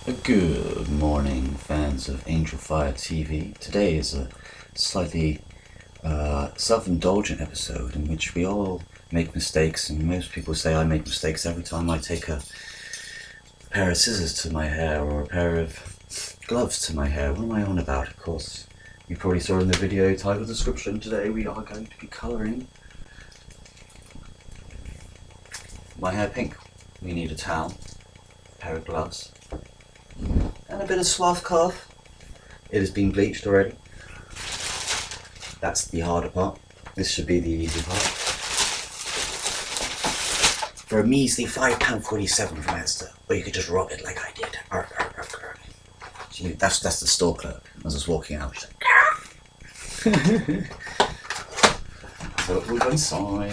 Good morning, fans of Angel Fire TV. Today is a slightly self-indulgent episode in which we all make mistakes, and most people say I make mistakes every time I take a pair of scissors to my hair or a pair of gloves to my hair. What am I on about? Of course, you probably saw in the video title description. Today we are going to be colouring my hair pink. We need a towel, a pair of gloves, and a bit of swath cloth. It has been bleached already. That's the harder part. This should be the easy part. For a measly £5.47 from Asda, or you could just rob it like I did. That's the store clerk. I was just walking out. She's like, so we'll go inside.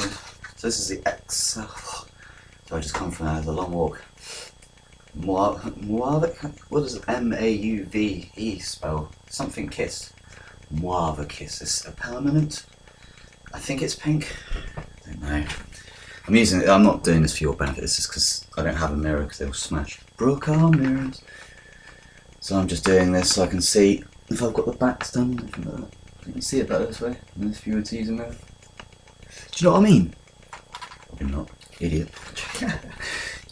So this is the Excel. So I just come from the long walk. Mauve, what does M-A-U-V-E spell? Something kiss. Mauve kiss. Is a permanent? I think it's pink. I don't know. I'm not doing this for your benefit. This is because I don't have a mirror because they'll smash. Broke our mirrors. So I'm just doing this so I can see if I've got the backs done. You can see it better this way than if you were to use a mirror. Do you know what I mean? Probably not. Idiot.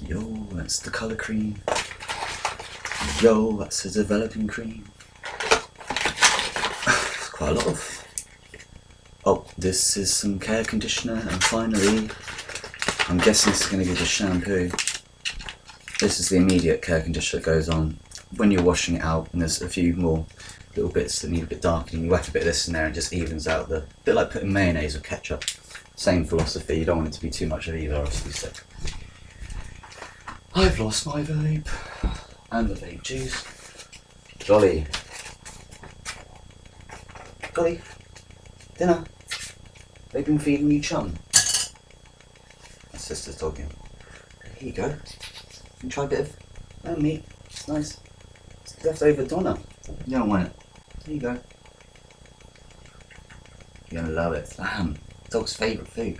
Yo, that's the colour cream. Yo, that's the developing cream. Quite a lot of. Oh, this is some care conditioner, and finally, I'm guessing this is going to be the shampoo. This is the immediate care conditioner that goes on when you're washing it out, and there's a few more little bits that need a bit darkening. You whack a bit of this in there and it just evens out a bit like putting mayonnaise or ketchup. Same philosophy, you don't want it to be too much of either, or else it'll be sick. I've lost my vape. And the vape juice. Dolly. Dolly. Dinner. They've been feeding you chum. My sister's talking. Here you go. You can try a bit of meat. It's nice. It's leftover doner. You don't want it. Here you go. You're gonna love it. Lamb. Dog's favourite food.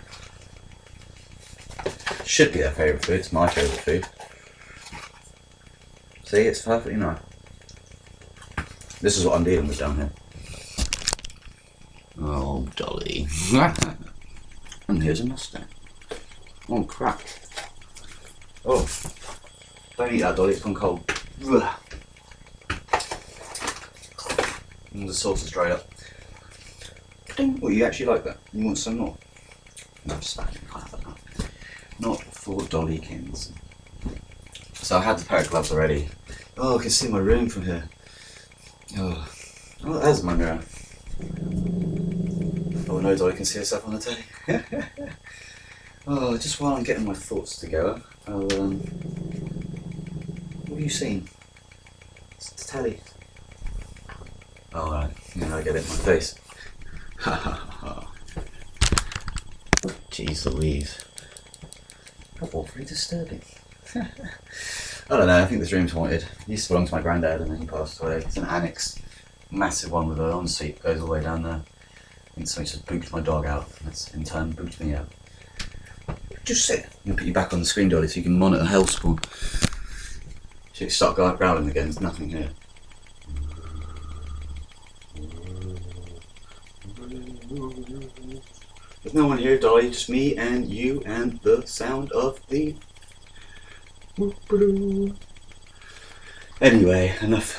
Should be their favourite food. It's my favourite food. See, it's perfectly nice. This is what I'm dealing with down here. Oh, Dolly. And here's a Mustang. Oh, crap. Oh. Don't eat that, Dolly. It's gone cold. And the sauce is dried up. Well, you actually like that? You want some more? No, just can't have that. Not for Dollykins. So I had the pair of gloves already. Oh, I can see my room from here. Oh, there's my mirror. Oh no, Dolly can see herself on the telly. Oh, just while I'm getting my thoughts together, what have you seen? It's the telly. Oh, right. Yeah, I get it in my face. Ha ha ha. Jeez Louise. Awfully disturbing. I don't know, I think this room's haunted. It used to belong to my granddad and then he passed away. It's an annex. Massive one with an ensuite that goes all the way down there. I think something just booped my dog out. And that's in turn booped me out. Just sit. I'm going to put you back on the screen, Dolly, so you can monitor Hellspawn. Should start growling again, there's nothing here. There's no one here, Dolly, just me and you and the sound of the... Anyway, enough.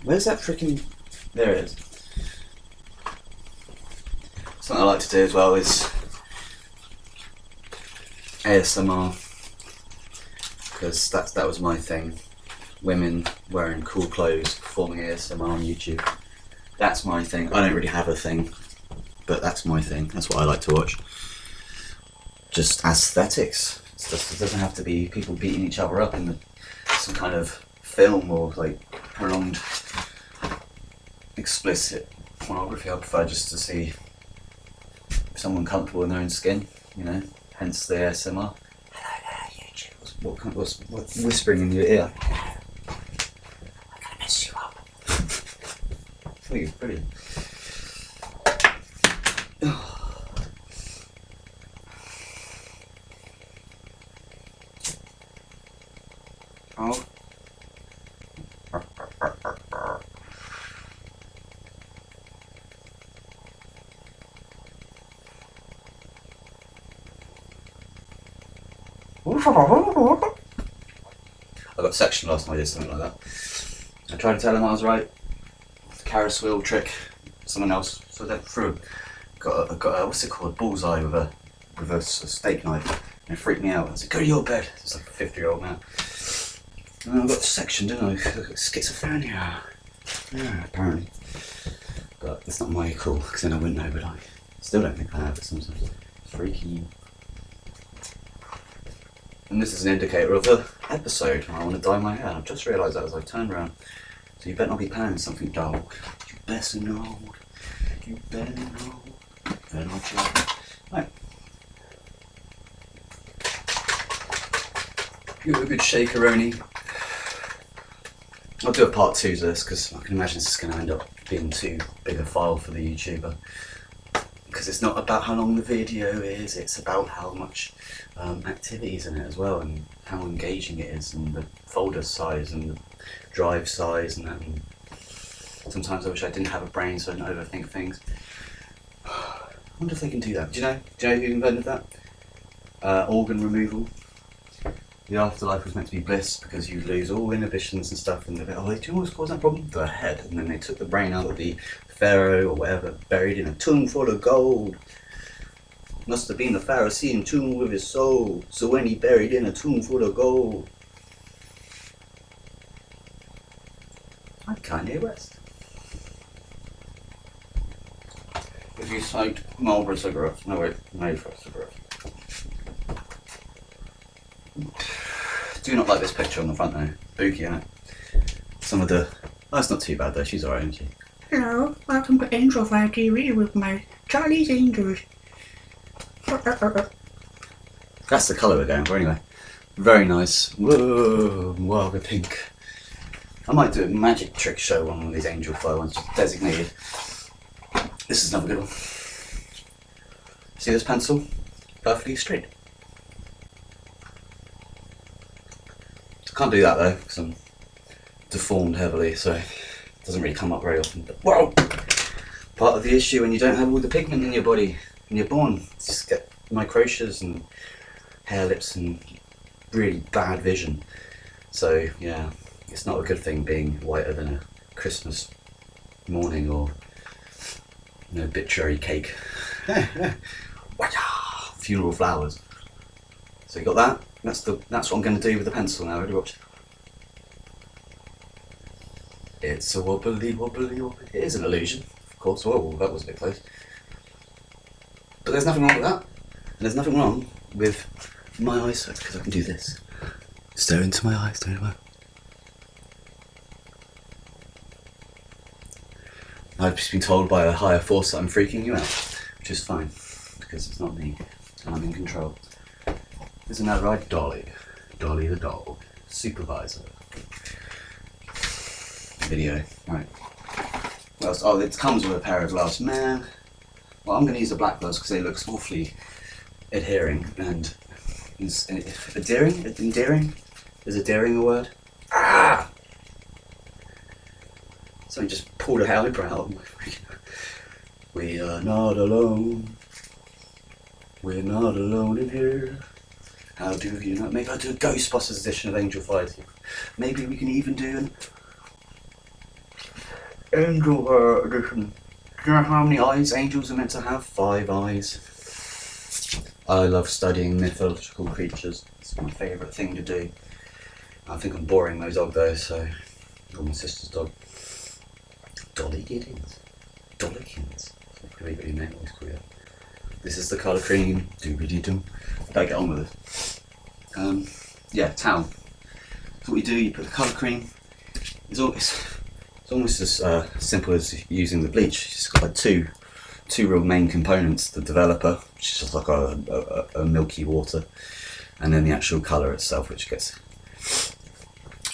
Where's that freaking... There it is. Something I like to do as well is ASMR, because that was my thing. Women wearing cool clothes performing ASMR on YouTube. That's my thing. I don't really have a thing, but that's my thing. That's what I like to watch. Just aesthetics. It doesn't have to be people beating each other up in some kind of film or like prolonged explicit pornography. I prefer just to see someone comfortable in their own skin, you know, hence the ASMR. Hello there, YouTube. What's whispering in your ear? Hello. I'm gonna mess you up. Oh, you're brilliant. Oh. I got sectioned last time I did something like that. I tried to tell him I was right. The Ferris wheel trick. Someone else. So that through. Got a what's it called? Bullseye with a steak knife. And it freaked me out. I said, "Go to your bed." It's like a 50-year-old man. And I got sectioned, didn't I? Schizophrenia. Yeah, apparently. But it's not my call, because then I wouldn't know, but I still don't think I have it sometimes. It's freaky. And this is an indicator of the episode when I want to dye my hair. I've just realised that as I turned around. So you better not be planning something dark. You better know. You better know. Better not try. Right. Give it a good shakeroni. I'll do a part 2 to this because I can imagine this is going to end up being too big a file for the YouTuber. Because it's not about how long the video is, it's about how much activity is in it as well, and how engaging it is, and the folder size, and the drive size, and that. And sometimes I wish I didn't have a brain so I didn't overthink things. I wonder if they can do that. Do you know who invented that? Organ removal. The afterlife was meant to be bliss because you lose all inhibitions and stuff, and they're like, oh, do you know what's causing that problem? The head. And then they took the brain out of the pharaoh or whatever, buried in a tomb full of gold. Must have been the Pharisee in tune with his soul, so when he buried in a tomb full of gold. I'm Kanye West. If you smoked Marlboro cigarettes, no wait, Mayfair cigarettes. Do not like this picture on the front though. Spooky, isn't it? Some of the... Oh, it's not too bad though, she's alright, isn't she? Hello, welcome to Angel Fire TV with my Charlie's Angels. That's the colour we're going for anyway. Very nice. Whoa, wow, pink. I might do a magic trick show on one of these Angel Fire ones, designated. This is another good one. See this pencil? Perfectly straight. Can't do that though, because I'm deformed heavily, so it doesn't really come up very often. But whoa! Part of the issue when you don't have all the pigment in your body when you're born, you just get microtias and hair lips and really bad vision. So yeah, it's not a good thing being whiter than a Christmas morning or an obituary cake. Funeral flowers. So you got that? That's what I'm going to do with the pencil now. Ready, watch. It's a wobbly, wobbly, wobbly. It is an illusion, of course. Whoa, that was a bit close. But there's nothing wrong with that. And there's nothing wrong with my eyesight, because I can do this. Stare into my eyes, don't I? I've just been told by a higher force that I'm freaking you out, which is fine, because it's not me, and I'm in control. Isn't that right, Dolly? Dolly the dog. Supervisor. Video. Right. What else? Oh, it comes with a pair of gloves. Man. Well, I'm going to use the black gloves because they look awfully adhering and endearing? Endearing? Is adhering a word? Ah! Something just pulled a eyebrow. We are not alone. We're not alone in here. How do you know? Maybe I'll do a Ghostbusters edition of Angel Fire. Maybe we can even do an Angel Fire edition. Do you know how many eyes angels are meant to have? 5 eyes. I love studying mythological creatures. It's my favourite thing to do. I think I'm boring my dog though, so... Or my sister's dog. Dolly Giddings. Dollykins. That's a really name always call it. This is the colour cream. Doobity-doo. Better get on with it. Yeah, towel. So what you do, you put the colour cream. It's almost as simple as using the bleach. It's got like two real main components: the developer, which is just like a milky water, and then the actual colour itself, which gets,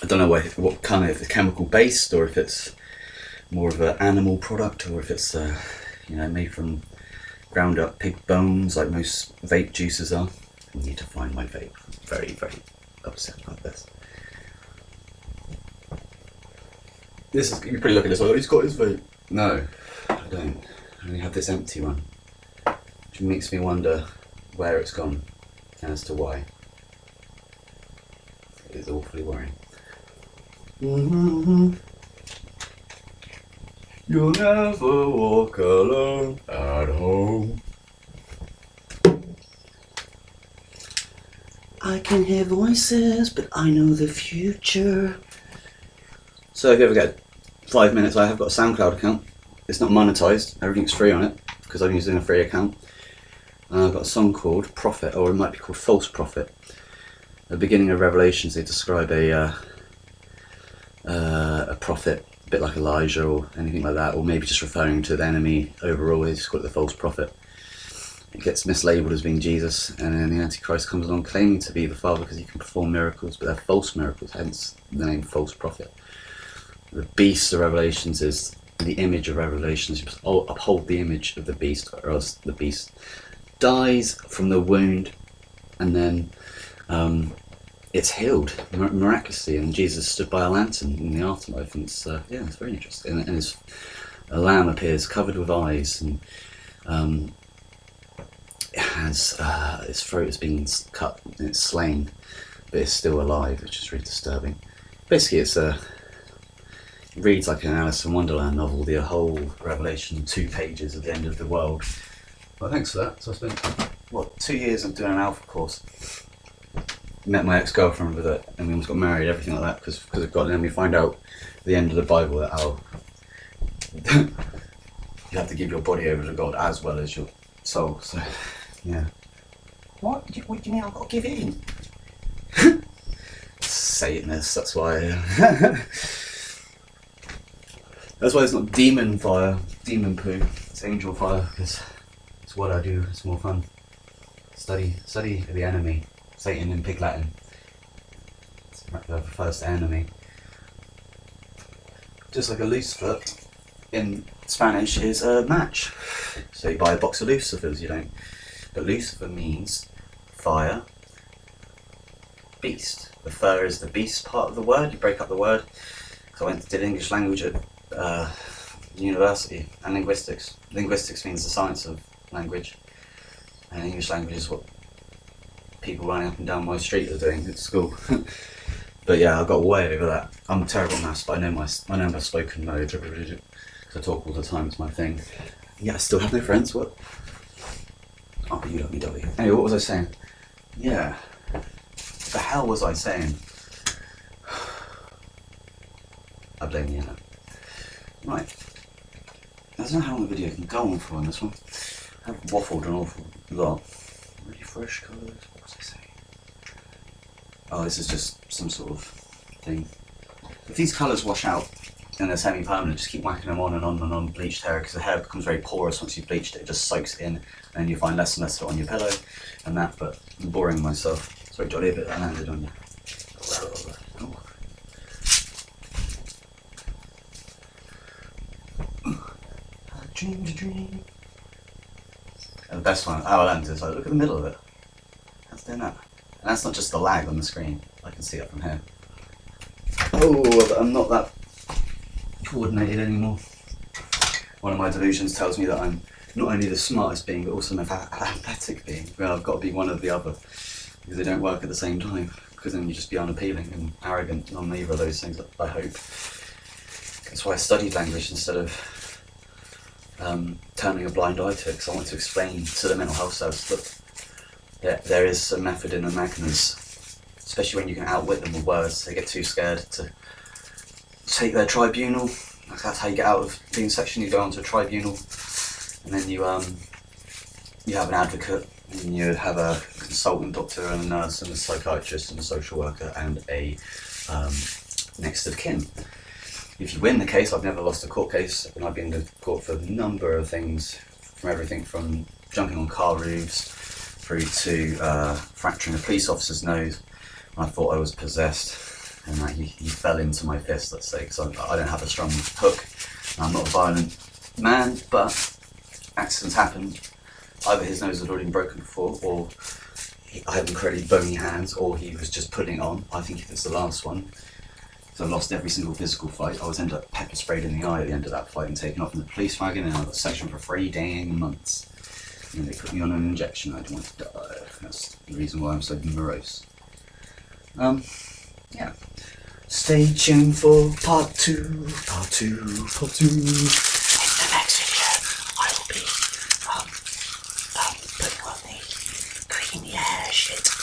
I don't know what kind of, if it's chemical based or if it's more of an animal product, or if it's made from ground up pig bones like most vape juices are. I need to find my vape. Very, very upset about this. This is, you probably look at this, oh, he's got his vape. No, I don't. I only have this empty one, which makes me wonder where it's gone and as to why. It is awfully worrying. You'll never walk alone at home. I can hear voices, but I know the future. So if you ever get 5 minutes, I have got a SoundCloud account. It's not monetized, everything's free on it, because I'm using a free account. And I've got a song called Prophet, or it might be called False Prophet. At the beginning of Revelations, they describe a prophet, a bit like Elijah or anything like that, or maybe just referring to the enemy overall. They just call it the false prophet. It gets mislabeled as being Jesus, and then the Antichrist comes along claiming to be the Father because he can perform miracles, but they're false miracles, hence the name false prophet. The beast of Revelations is the image of Revelations. You must uphold the image of the beast, or else the beast dies from the wound, and then it's healed miraculously, and Jesus stood by a lantern in the afterlife, and it's it's very interesting. And a lamb appears covered with eyes, and it has its throat has been cut and it's slain, but it's still alive, which is really disturbing. Basically, it reads like an Alice in Wonderland novel, the whole Revelation, 2 pages at the end of the world. Well, thanks for that. So I spent 2 years of doing an Alpha course. Met my ex-girlfriend with it, and we almost got married, everything like that, because of God. And then we find out at the end of the Bible that you have to give your body over to God as well as your soul. So, yeah. What do you mean I've got to give in? Satanist, that's why. That's why it's not demon fire, demon poo. It's angel fire, because it's what I do. It's more fun. Study the enemy. Satan in Pig Latin. It's the first enemy. Just like a Lucifer in Spanish is a match. So you buy a box of Lucifers, you don't. But Lucifer means fire, beast. The fur is the beast part of the word. You break up the word. So I did English language at university and linguistics. Linguistics means the science of language, and English language is what people running up and down my street are doing at school. But yeah, I got way over that. I'm terrible at maths, but I know my spoken mode. Because I talk all the time, it's my thing. Yeah, I still have no friends. What? Oh, you love me, W. Anyway, what was I saying? Yeah. What the hell was I saying? I blame you now. Right. I don't know how long the video can go on for on this one. I've waffled an awful lot. Really fresh colours. What was I saying? Oh, this is just some sort of thing. If these colours wash out and they're semi-permanent, just keep whacking them on and on and on bleached hair, because the hair becomes very porous once you've bleached it. It just soaks it in, and then you find less and less of it on your pillow and that. But I'm boring myself. Sorry, Jolly, a bit that landed on you. Oh. Dream. And the best one, how it lands is like, look at the middle of it. That's doing that. And that's not just the lag on the screen. I can see it from here. Oh, I'm not that coordinated anymore. One of my delusions tells me that I'm not only the smartest being, but also an apathetic being. Well, I've got to be one or the other, because they don't work at the same time. Because then you just be unappealing and arrogant. I'm neither of those things, I hope. That's why I studied language instead of turning a blind eye to it, because I want to explain to the mental health service, look, there is a method in the madness, especially when you can outwit them with words. They get too scared to take their tribunal. That's how you get out of being section. You go onto a tribunal, and then you have an advocate, and you have a consultant doctor and a nurse and a psychiatrist and a social worker and a next of kin. If you win the case, I've never lost a court case, and I've been to court for a number of things, from everything from jumping on car roofs through to fracturing a police officer's nose. I thought I was possessed, and that he fell into my fist, let's say, because I don't have a strong hook. I'm not a violent man, but accidents happen. Either his nose had already been broken before, or I had incredibly bony hands, or he was just putting it on. I think it's the last one. So I lost every single physical fight. I was ended up pepper sprayed in the eye at the end of that fight and taken off in the police wagon, and I got sectioned for 3 dang months. And they put me on an injection. I didn't want to die. That's the reason why I'm so morose. Yeah. Stay tuned for part 2. Part 2. Part 2. In the next video, I will be putting on the creamy hair shit.